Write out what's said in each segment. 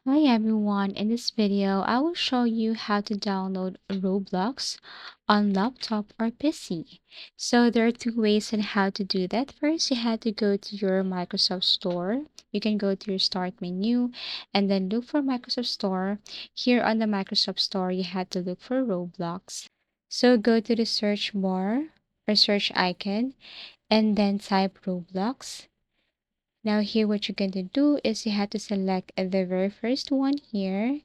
Hi everyone, in this video I will show you how to download Roblox on laptop or PC. So there are two ways on how to do that. First, you have to go to your Microsoft Store. You can go to your Start menu and then look for Microsoft Store. Here on the Microsoft Store, you have to look for Roblox. So go to the search bar or search icon and then type Roblox. Now here what you're going to do is you have to select the very first one here,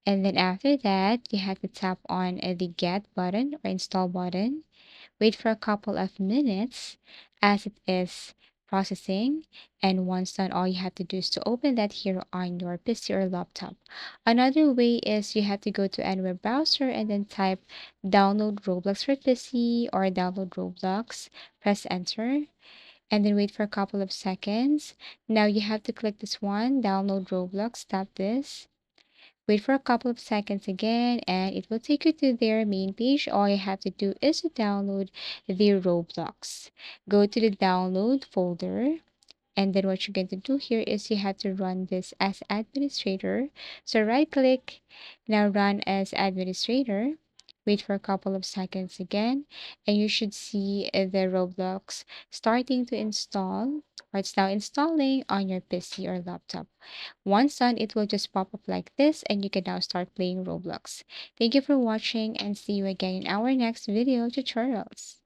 and then after that you have to tap on the get button or install button. Wait for a couple of minutes as it is processing, and once done all you have to do is to open that here on your PC or laptop. Another way is you have to go to any web browser and then type download Roblox for PC or download Roblox, press enter and then wait for a couple of seconds. Now you have to click this one, download Roblox, tap this. Wait for a couple of seconds again, and it will take you to their main page. All you have to do is to download the Roblox. Go to the download folder, and then what you're going to do here is you have to run this as administrator. So right click, now run as administrator. Wait for a couple of seconds again, and you should see the Roblox starting to install, or it's now installing on your PC or laptop. Once done, it will just pop up like this, and you can now start playing Roblox. Thank you for watching, and see you again in our next video tutorials.